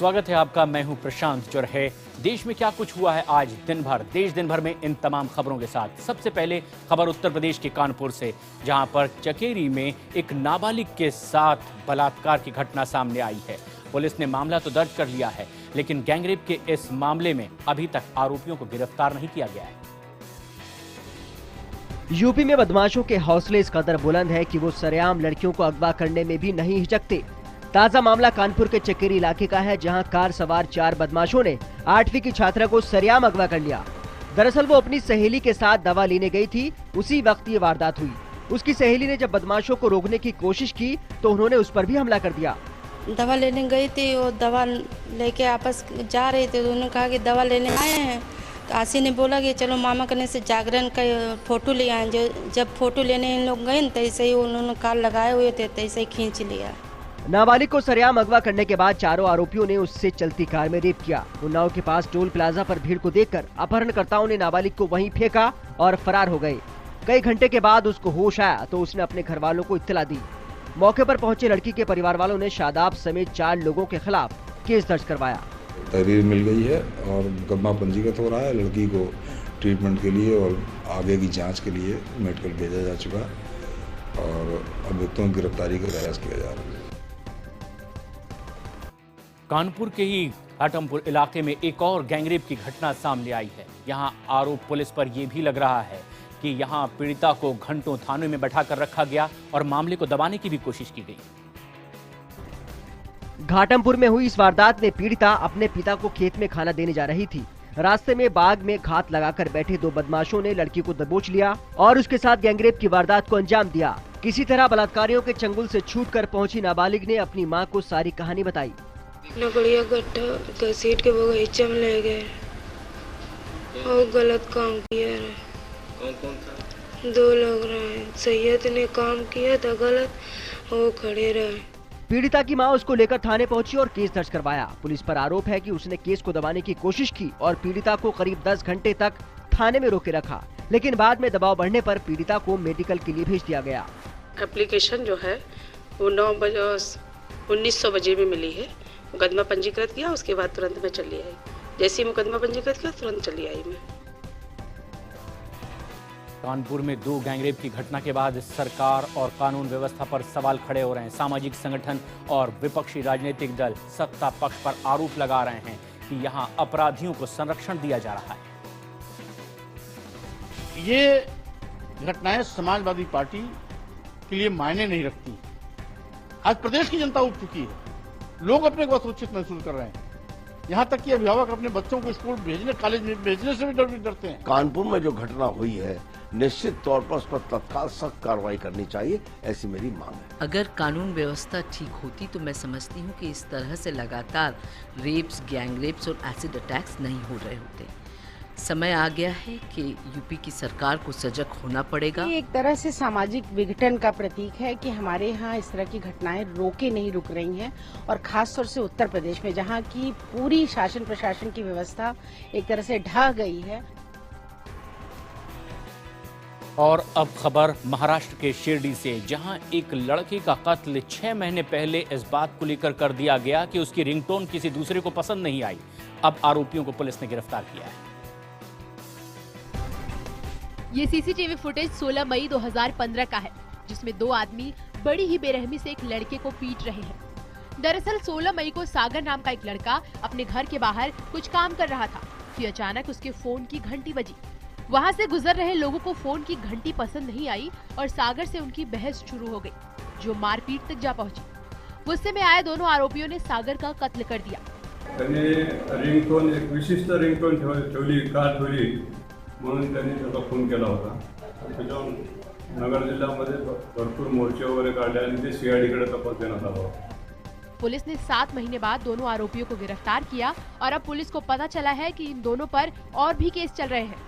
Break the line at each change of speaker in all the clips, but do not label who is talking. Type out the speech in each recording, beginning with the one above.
स्वागत है आपका। मैं हूं प्रशांत चौरहे। देश में क्या कुछ हुआ है आज दिन भर, देश दिन भर में इन तमाम खबरों के साथ। सबसे पहले खबर उत्तर प्रदेश के कानपुर से, जहां पर चकेरी में एक नाबालिग के साथ बलात्कार की घटना सामने आई है। पुलिस ने मामला तो दर्ज कर लिया है, लेकिन गैंगरेप के इस मामले में अभी तक आरोपियों को गिरफ्तार नहीं किया गया है।
यूपी में बदमाशों के हौसले इस कदर बुलंद है कि वो सरेआम लड़कियों को अगवा करने में भी नहीं हिचकते। ताजा मामला कानपुर के चकेरी इलाके का है, जहां कार सवार 4 बदमाशों ने 8वीं की छात्रा को सरेआम अगवा कर लिया। दरअसल वो अपनी सहेली के साथ दवा लेने गई थी, उसी वक्त ये वारदात हुई। उसकी सहेली ने जब बदमाशों को रोकने की कोशिश की तो उन्होंने उस पर भी हमला कर दिया।
दवा लेने गई थी और दवा लेके आपस जा रहे थे तो उन्होंने कहा कि दवा लेने आए हैं। तो आशी ने बोला कि चलो मामा करने से जागरण का फोटो ले आए। जब फोटो लेने इन लोग गए तैसे ही उन्होंने कार लगाए हुए थे, तैसे ही खींच लिया।
नाबालिग को सरेआम अगवा करने के बाद चारों आरोपियों ने उससे चलती कार में रेप किया। उन्नाव के पास टोल प्लाजा पर भीड़ को देखकर अपहरणकर्ताओं ने नाबालिग को वहीं फेंका और फरार हो गए। कई घंटे के बाद उसको होश आया तो उसने अपने घर वालों को इत्तला दी। मौके पर पहुंचे लड़की के परिवार वालों ने शादाब समेत 4 लोगों के खिलाफ केस दर्ज करवाया।
तहरीर मिल गई है और मुकदमा पंजीकृत हो रहा है। लड़की को ट्रीटमेंट के लिए और आगे की जांच के लिए मेडिकल भेजा जा चुका है और अभियुक्तों की गिरफ्तारी का प्रयास किया जा रहा है।
कानपुर के ही घाटमपुर इलाके में एक और गैंगरेप की घटना सामने आई है। यहां आरोप पुलिस पर यह भी लग रहा है कि यहां पीड़िता को घंटों थाने में बैठा कर रखा गया और मामले को दबाने की भी कोशिश की गई।
घाटमपुर में हुई इस वारदात में पीड़िता अपने पिता को खेत में खाना देने जा रही थी। रास्ते में बाग में घात लगाकर बैठे 2 बदमाशों ने लड़की को दबोच लिया और उसके साथ गैंगरेप की वारदात को अंजाम दिया। किसी तरह बलात्कारियों के चंगुल से छूटकर पहुंची नाबालिग ने अपनी मां को सारी कहानी बताई।
नगड़िया गट्टा घसीट के बगीचे में ले गए और गलत काम किया है। कौन था? 2 लोग रहे। सैयद ने काम किया था गलत, वो खड़े रहे।
पीड़िता की मां उसको लेकर थाने पहुंची और केस दर्ज करवाया। पुलिस पर आरोप है कि उसने केस को दबाने की कोशिश की और पीड़िता को करीब 10 घंटे तक थाने में रोके रखा, लेकिन बाद में दबाव बढ़ने पर पीड़िता को मेडिकल के लिए भेज दिया गया।
एप्लीकेशन जो है वो 1900 बजे में मिली है। मुकदमा पंजीकृत किया, उसके बाद तुरंत मैं चली आई। जैसे ही मुकदमा पंजीकृत किया तुरंत चली आई मैं।
कानपुर में 2 गैंगरेप की घटना के बाद सरकार और कानून व्यवस्था पर सवाल खड़े हो रहे हैं। सामाजिक संगठन और विपक्षी राजनीतिक दल सत्ता पक्ष पर आरोप लगा रहे हैं कि यहां अपराधियों को संरक्षण दिया जा रहा है।
ये घटनाएं समाजवादी पार्टी के लिए मायने नहीं रखती। आज प्रदेश की जनता उठ चुकी है, लोग अपने को सुरक्षित महसूस कर रहे हैं। यहाँ तक कि अभिभावक अपने बच्चों को स्कूल भेजने, कॉलेज में भेजने से भी डरते हैं।
कानपुर में जो घटना हुई है, निश्चित तौर पर उस पर तत्काल सख्त कार्रवाई करनी चाहिए, ऐसी मेरी मांग है।
अगर कानून व्यवस्था ठीक होती तो मैं समझती हूँ कि इस तरह से लगातार रेप्स, गैंग रेप्स और एसिड अटैक्स नहीं हो रहे होते। समय आ गया है कि यूपी की सरकार को सजग होना पड़ेगा।
ये एक तरह से सामाजिक विघटन का प्रतीक है कि हमारे यहाँ इस तरह की घटनाएं रोके नहीं रुक रही हैं और खास तौर से उत्तर प्रदेश में, जहाँ की पूरी शासन प्रशासन की व्यवस्था एक तरह से ढह गई है।
और अब खबर महाराष्ट्र के शिरडी से, जहां एक लड़के का कत्ल 6 महीने पहले इस बात को लेकर कर दिया गया कि उसकी रिंगटोन किसी दूसरे को पसंद नहीं आई। अब आरोपियों को पुलिस ने गिरफ्तार किया है।
ये सीसीटीवी फुटेज 16 मई 2015 का है, जिसमें 2 आदमी बड़ी ही बेरहमी से एक लड़के को पीट रहे हैं। दरअसल 16 मई को सागर नाम का एक लड़का अपने घर के बाहर कुछ काम कर रहा था कि अचानक उसके फोन की घंटी बजी। वहां से गुजर रहे लोगों को फोन की घंटी पसंद नहीं आई और सागर से उनकी बहस शुरू हो गई, जो मारपीट तक जा पहुंची। गुस्से में आए दोनों आरोपियों ने सागर का कत्ल कर दिया।
रिंगटोन, एक विशिष्ट रिंगटोन ठेवली म्हणून त्यांनी त्याचा फोन केला होता। त्याच्यावर नगर जिल्ह्यामध्ये भरपूर मोर्चे वगैरे काढले आणि ते सीआयडीकडे तपास देण्यात आला होता।
पुलिस ने 7 महीने बाद दोनों आरोपियों को गिरफ्तार किया और अब पुलिस को पता चला है कि इन दोनों पर और भी केस चल रहे हैं।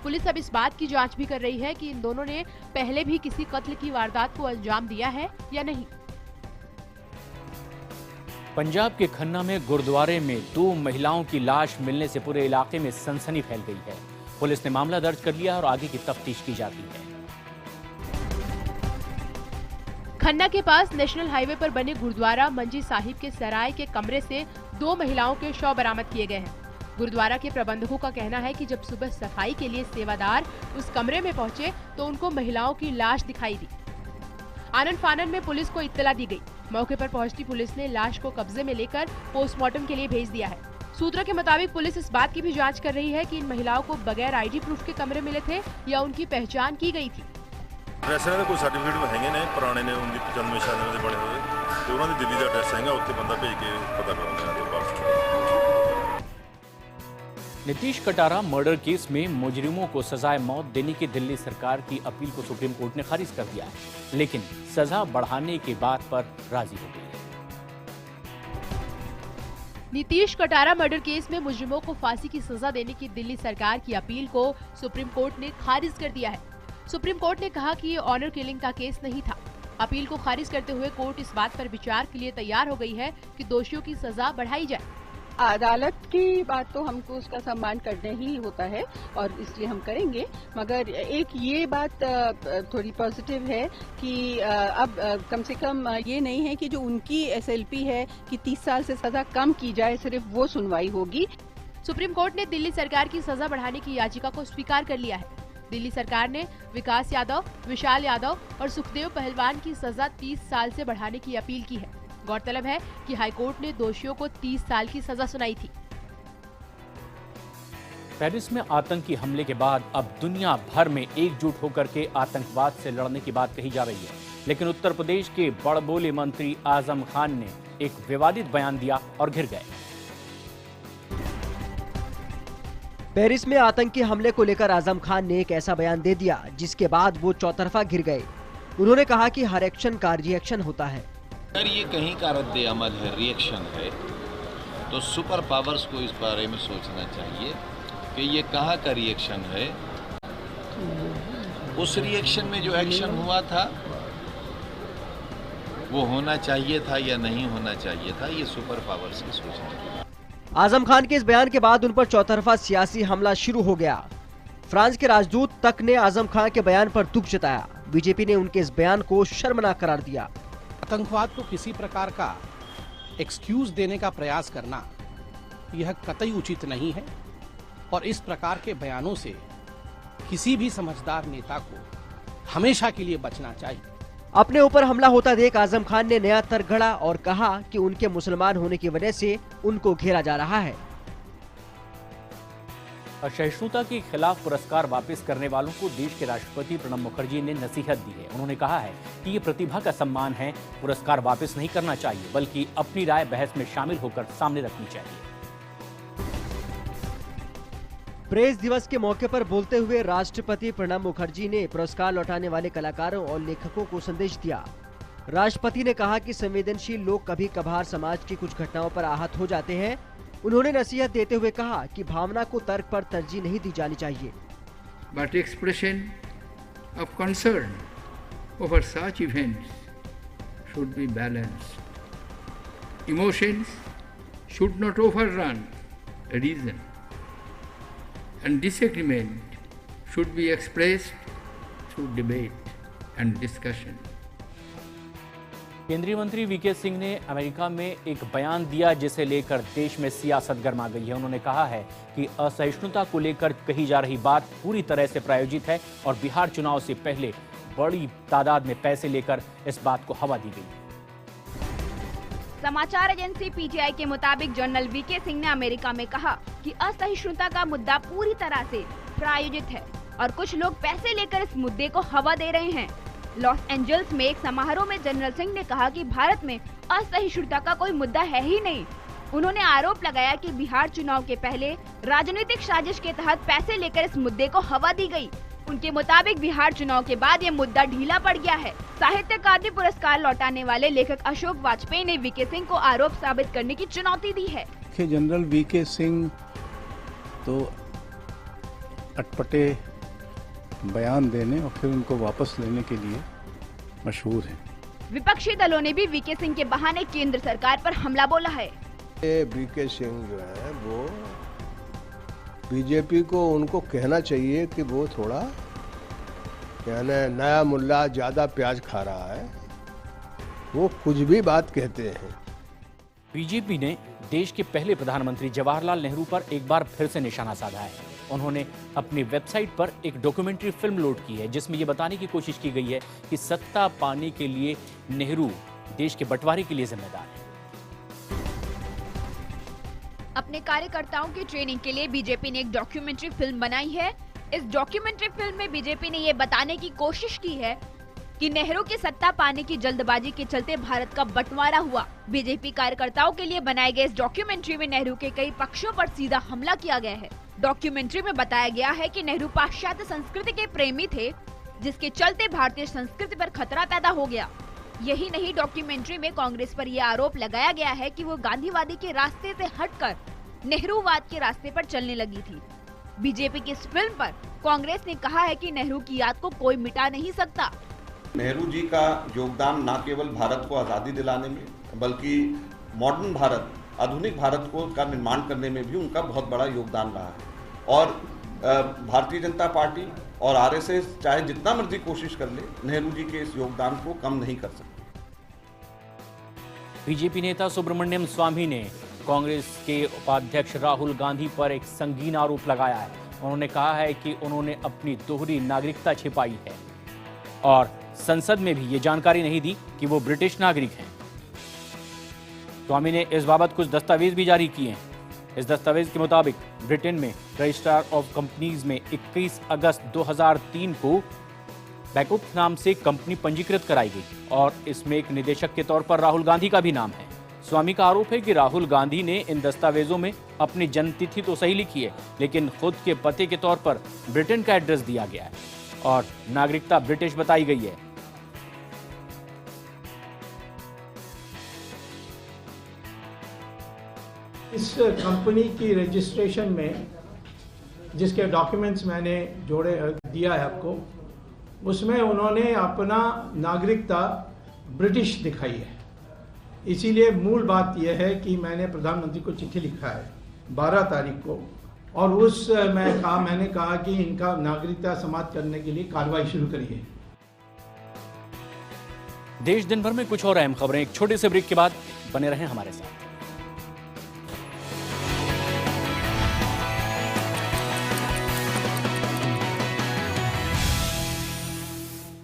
पुलिस अब इस बात की जांच भी कर रही है कि इन दोनों ने पहले भी किसी कत्ल की वारदात को अंजाम दिया है या नहीं।
पंजाब के खन्ना में गुरुद्वारे में 2 महिलाओं की लाश मिलने से पूरे इलाके में सनसनी फैल गई है। पुलिस ने मामला दर्ज कर लिया और आगे की तफ्तीश की जाती है।
खन्ना के पास नेशनल हाईवे पर बने गुरुद्वारा मंजी साहिब के सराय के कमरे से 2 महिलाओं के शव बरामद किए गए हैं। गुरुद्वारा के प्रबंधकों का कहना है कि जब सुबह सफाई के लिए सेवादार उस कमरे में पहुंचे तो उनको महिलाओं की लाश दिखाई दी। आनन फानन में पुलिस को इत्तला दी गई। मौके पर पहुंची पुलिस ने लाश को कब्जे में लेकर पोस्टमार्टम के लिए भेज दिया है। सूत्रों के मुताबिक पुलिस इस बात की भी जांच कर रही है कि इन महिलाओं को बगैर आईडी प्रूफ के कमरे मिले थे या उनकी पहचान की गई थी।
ਐਸੇ ਦੇ ਕੋਈ ਸਰਟੀਫਿਕੇਟ ਹੈਗੇ ਨੇ ਪੁਰਾਣੇ ਨੇ 1995 ਸਾਲਾਂ ਦੇ ਬਣੇ ਹੋਏ ਤੇ ਉਹਨਾਂ ਦੀ ਦਿੱਲੀ ਦਾ ਐਡਰੈਸ ਹੈਗਾ ਉੱਥੇ ਬੰਦਾ ਭੇਜ ਕੇ ਪਤਾ ਕਰਾਉਂਦੇ ਆ ਵਾਪਸ।
नीतीश कटारा मर्डर केस में मुजरिमों को सजाए मौत देने की दिल्ली सरकार की अपील को सुप्रीम कोर्ट ने खारिज कर दिया है, लेकिन सजा बढ़ाने की बात पर राजी हो गई है।
नीतीश कटारा मर्डर केस में मुजरिमों को फांसी की सजा देने की दिल्ली सरकार की अपील को सुप्रीम कोर्ट ने खारिज कर दिया है। सुप्रीम कोर्ट ने कहा कि ये ऑनर किलिंग का केस नहीं था। अपील को खारिज करते हुए कोर्ट इस बात पर विचार के लिए तैयार हो गई है कि दोषियों की सजा बढ़ाई जाए।
अदालत की बात तो हमको उसका सम्मान करना ही होता है और इसलिए हम करेंगे, मगर एक ये बात थोड़ी पॉजिटिव है कि अब कम से कम ये नहीं है कि जो उनकी SLP है कि 30 साल से सजा कम की जाए, सिर्फ वो सुनवाई होगी।
सुप्रीम कोर्ट ने दिल्ली सरकार की सजा बढ़ाने की याचिका को स्वीकार कर लिया है। दिल्ली सरकार ने विकास यादव, विशाल यादव और सुखदेव पहलवान की सजा 30 साल से बढ़ाने की अपील की है। गौरतलब है कि हाईकोर्ट ने दोषियों को 30 साल की सजा सुनाई थी।
पेरिस में आतंकी हमले के बाद अब दुनिया भर में एकजुट होकर के आतंकवाद से लड़ने की बात कही जा रही है, लेकिन उत्तर प्रदेश के बड़बोले मंत्री आजम खान ने एक विवादित बयान दिया और घिर गए।
पेरिस में आतंकी हमले को लेकर आजम खान ने एक ऐसा बयान दे दिया जिसके बाद वो चौतरफा घिर गए। उन्होंने कहा कि हर एक्शन का रिएक्शन होता है।
अगर ये कहीं का रद्द अमल है, रिएक्शन है, तो सुपर पावर्स को इस बारे में सोचना चाहिए कि ये कहाँ का रिएक्शन है। उस रिएक्शन में जो एक्शन हुआ था वो होना चाहिए था या नहीं होना चाहिए था, ये सुपर पावर्स की सोचना चाहिए।
आजम खान के इस बयान के बाद उन पर चौतरफा सियासी हमला शुरू हो गया। फ्रांस के राजदूत तक ने आजम खान के बयान पर दुख जताया। बीजेपी ने उनके इस बयान को शर्मनाक करार दिया।
आतंकवाद को किसी प्रकार का एक्सक्यूज देने का प्रयास करना यह कतई उचित नहीं है और इस प्रकार के बयानों से किसी भी समझदार नेता को हमेशा के लिए बचना चाहिए।
अपने ऊपर हमला होता देख आजम खान ने नया तर्क गढ़ा और कहा कि उनके मुसलमान होने की वजह से उनको घेरा जा रहा है।
असहिष्णुता के खिलाफ पुरस्कार वापस करने वालों को देश के राष्ट्रपति प्रणब मुखर्जी ने नसीहत दी है। उन्होंने कहा है कि ये प्रतिभा का सम्मान है, पुरस्कार वापस नहीं करना चाहिए बल्कि अपनी राय बहस में शामिल होकर सामने रखनी चाहिए।
प्रेस दिवस के मौके पर बोलते हुए राष्ट्रपति प्रणब मुखर्जी ने पुरस्कार लौटाने वाले कलाकारों और लेखकों को संदेश दिया। राष्ट्रपति ने कहा कि संवेदनशील लोग कभी कभार समाज की कुछ घटनाओं पर आहत हो जाते हैं। उन्होंने नसीहत देते हुए कहा कि भावना को तर्क पर तरजीह नहीं दी जानी चाहिए।
But expression of concern over such events should be balanced. Emotions should not overrun reason, and disagreement should be expressed through debate and discussion.
केंद्रीय मंत्री वीके सिंह ने अमेरिका में एक बयान दिया जिसे लेकर देश में सियासत गर्मा गई है। उन्होंने कहा है कि असहिष्णुता को लेकर कही जा रही बात पूरी तरह से प्रायोजित है और बिहार चुनाव से पहले बड़ी तादाद में पैसे लेकर इस बात को हवा दी गई।
समाचार एजेंसी पीटीआई के मुताबिक जनरल वीके सिंह ने अमेरिका में कहा कि असहिष्णुता का मुद्दा पूरी तरह से प्रायोजित है और कुछ लोग पैसे लेकर इस मुद्दे को हवा दे रहे हैं। लॉस एंजल्स में एक समारोह में जनरल सिंह ने कहा कि भारत में असहिष्णुता का कोई मुद्दा है ही नहीं। उन्होंने आरोप लगाया कि बिहार चुनाव के पहले राजनीतिक साजिश के तहत पैसे लेकर इस मुद्दे को हवा दी गई। उनके मुताबिक बिहार चुनाव के बाद ये मुद्दा ढीला पड़ गया है। साहित्य अकादमी पुरस्कार लौटाने वाले लेखक अशोक वाजपेयी ने वीके सिंह को आरोप साबित करने की चुनौती दी है।
जनरल वीके सिंह तो अटपटे बयान देने और फिर उनको वापस लेने के लिए मशहूर है।
विपक्षी दलों ने भी वीके सिंह के बहाने केंद्र सरकार पर हमला बोला है।
वीके सिंह जो है वो बीजेपी को उनको कहना चाहिए कि वो थोड़ा यानी नया मुल्ला ज्यादा प्याज खा रहा है, वो कुछ भी बात कहते हैं।
बीजेपी ने देश के पहले प्रधानमंत्री जवाहरलाल नेहरू पर एक बार फिर से निशाना साधा है। उन्होंने अपनी वेबसाइट पर एक डॉक्यूमेंट्री फिल्म लोड की है जिसमें ये बताने की कोशिश की गई है कि सत्ता पाने के लिए नेहरू देश के बंटवारे के लिए जिम्मेदार है।
अपने कार्यकर्ताओं की ट्रेनिंग के लिए बीजेपी ने एक डॉक्यूमेंट्री फिल्म बनाई है। इस डॉक्यूमेंट्री फिल्म में बीजेपी ने ये बताने की कोशिश की है कि नेहरू की सत्ता पाने की जल्दबाजी के चलते भारत का बंटवारा हुआ। बीजेपी कार्यकर्ताओं के लिए बनाए गए इस डॉक्यूमेंट्री में नेहरू के कई पक्षों पर सीधा हमला किया गया है। डॉक्यूमेंट्री में बताया गया है कि नेहरू पाश्चात्य संस्कृति के प्रेमी थे, जिसके चलते भारतीय संस्कृति पर खतरा पैदा हो गया। यही नहीं, डॉक्यूमेंट्री में कांग्रेस पर यह आरोप लगाया गया है कि वो गांधीवादी के रास्ते से हटकर नेहरूवाद के रास्ते पर चलने लगी थी। बीजेपी की इस फिल्म पर कांग्रेस ने कहा है कि नेहरू की याद को कोई मिटा नहीं सकता।
नेहरू जी का योगदान न केवल भारत को आज़ादी दिलाने में बल्कि मॉडर्न भारत, आधुनिक भारत को का निर्माण करने में भी उनका बहुत बड़ा योगदान रहा है। और भारतीय जनता पार्टी और आरएसएस चाहे जितना मर्जी कोशिश कर ले, नेहरू जी के इस योगदान को कम नहीं कर सकते।
बीजेपी नेता सुब्रमण्यम स्वामी ने कांग्रेस के उपाध्यक्ष राहुल गांधी पर एक संगीन आरोप लगाया है। उन्होंने कहा है कि उन्होंने अपनी दोहरी नागरिकता छिपाई है और संसद में भी ये जानकारी नहीं दी कि वो ब्रिटिश नागरिक हैं। स्वामी ने इस बाबत कुछ दस्तावेज भी जारी किए हैं। इस दस्तावेज के मुताबिक ब्रिटेन में रजिस्ट्रार ऑफ कंपनीज में 21 अगस्त 2003 को बैकअप नाम से कंपनी पंजीकृत कराई गई और इसमें एक निदेशक के तौर पर राहुल गांधी का भी नाम है। स्वामी का आरोप है कि राहुल गांधी ने इन दस्तावेजों में अपनी जन्मतिथि तो सही लिखी है, लेकिन खुद के पते के तौर पर ब्रिटेन का एड्रेस दिया गया है और नागरिकता ब्रिटिश बताई गई है।
इस कंपनी की रजिस्ट्रेशन में जिसके डॉक्यूमेंट्स मैंने जोड़े दिया है आपको, उसमें उन्होंने अपना नागरिकता ब्रिटिश दिखाई है। इसीलिए मूल बात यह है कि मैंने प्रधानमंत्री को चिट्ठी लिखा है 12 तारीख को और मैंने कहा कि इनका नागरिकता समाप्त करने के लिए कार्रवाई शुरू करिए।
देश दिन भर में कुछ और अहम खबरें एक छोटे से ब्रेक के बाद, बने रहें हमारे साथ।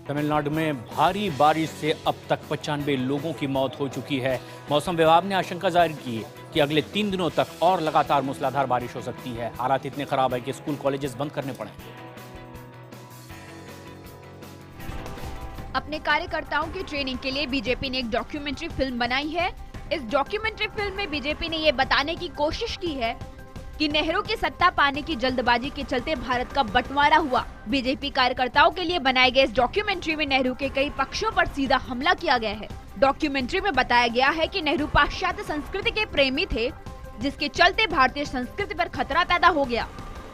तमिलनाडु में भारी बारिश से अब तक 95 लोगों की मौत हो चुकी है। मौसम विभाग ने आशंका जाहिर की है कि अगले 3 दिनों तक और लगातार मूसलाधार बारिश हो सकती है। हालात इतने खराब है कि स्कूल कॉलेजेस बंद करने पड़े।
अपने कार्यकर्ताओं की ट्रेनिंग के लिए बीजेपी ने एक डॉक्यूमेंट्री फिल्म बनाई है। इस डॉक्यूमेंट्री फिल्म में बीजेपी ने ये बताने की कोशिश की है कि नेहरू की सत्ता पाने की जल्दबाजी के चलते भारत का बंटवारा हुआ। बीजेपी कार्यकर्ताओं के लिए बनाए गए इस डॉक्यूमेंट्री में नेहरू के कई पक्षों पर सीधा हमला किया गया है। डॉक्यूमेंट्री में बताया गया है कि नेहरू पाश्चात्य संस्कृति के प्रेमी थे, जिसके चलते भारतीय संस्कृति पर खतरा पैदा हो गया।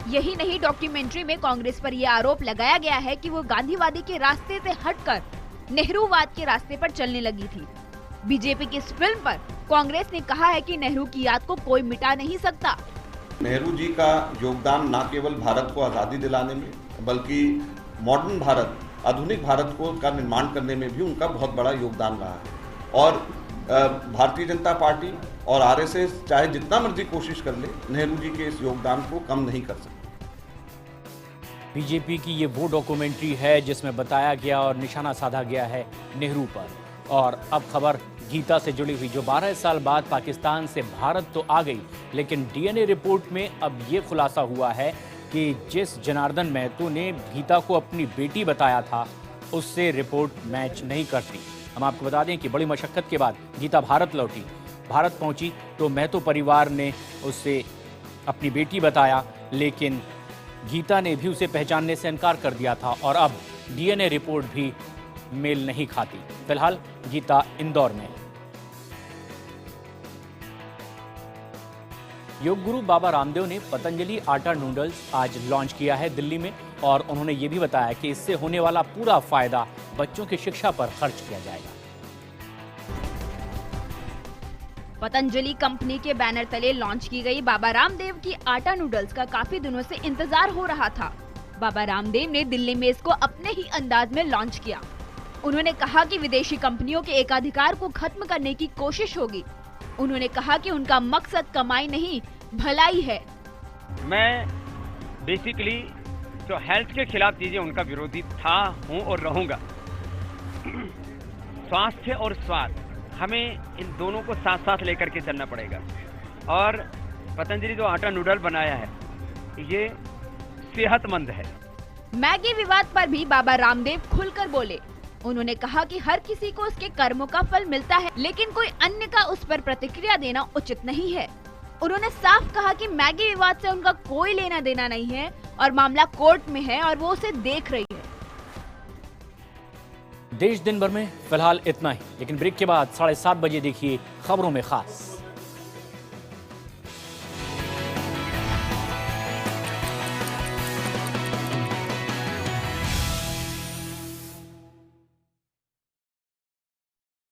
यही नहीं, डॉक्यूमेंट्री में कांग्रेस पर यह आरोप लगाया गया है कि वो गांधीवादी के रास्ते से हटकर नेहरूवाद के रास्ते पर चलने लगी थी। बीजेपी की इस फिल्म पर कांग्रेस ने कहा है कि नेहरू की याद को कोई मिटा नहीं सकता।
नेहरू जी का योगदान न केवल भारत को आज़ादी दिलाने में बल्कि मॉडर्न भारत, आधुनिक भारत को का निर्माण करने में भी उनका बहुत बड़ा योगदान रहा है। और भारतीय जनता पार्टी और आरएसएस चाहे जितना मर्जी कोशिश कर ले, नेहरू जी के इस योगदान को कम नहीं कर सकते।
बीजेपी की ये वो डॉक्यूमेंट्री है जिसमें बताया गया और निशाना साधा गया है नेहरू पर। और अब खबर गीता से जुड़ी हुई, जो 12 साल बाद पाकिस्तान से भारत तो आ गई, लेकिन डीएनए रिपोर्ट में अब ये खुलासा हुआ है कि जिस जनार्दन महतो ने गीता को अपनी बेटी बताया था, उससे रिपोर्ट मैच नहीं करती। हम आपको बता दें कि बड़ी मशक्कत के बाद गीता भारत लौटी। भारत पहुंची तो महतो परिवार ने उससे अपनी बेटी बताया, लेकिन गीता ने भी उसे पहचानने से इनकार कर दिया था और अब डीएनए रिपोर्ट भी मेल नहीं खाती। फिलहाल गीता इंदौर में। योग गुरु बाबा रामदेव ने पतंजलि आटा नूडल्स आज लॉन्च किया है दिल्ली में और उन्होंने ये भी बताया कि इससे होने वाला पूरा फायदा बच्चों की शिक्षा पर खर्च किया जाएगा।
पतंजलि कंपनी के बैनर तले लॉन्च की गई बाबा रामदेव की आटा नूडल्स का काफी दिनों से इंतजार हो रहा था। बाबा रामदेव ने दिल्ली में इसको अपने ही अंदाज में लॉन्च किया। उन्होंने कहा कि विदेशी कंपनियों के एकाधिकार को खत्म करने की कोशिश होगी। उन्होंने कहा कि उनका मकसद कमाई नहीं, भलाई है।
मैं बेसिकली जो हेल्थ के खिलाफ चीजें उनका विरोधी था, हूं और रहूंगा। स्वास्थ्य और स्वाद, हमें इन दोनों को साथ साथ लेकर के चलना पड़ेगा। और पतंजलि जो आटा नूडल बनाया है ये सेहतमंद है।
मैगी विवाद पर भी बाबा रामदेव खुलकर बोले। उन्होंने कहा कि हर किसी को उसके कर्मों का फल मिलता है, लेकिन कोई अन्य का उस पर प्रतिक्रिया देना उचित नहीं है। उन्होंने साफ कहा कि मैगी विवाद से उनका कोई लेना देना नहीं है और मामला कोर्ट में है और वो उसे देख रही है।
देश दिन भर में फिलहाल इतना ही, लेकिन ब्रेक के बाद 7:30 बजे देखिए खबरों में खास।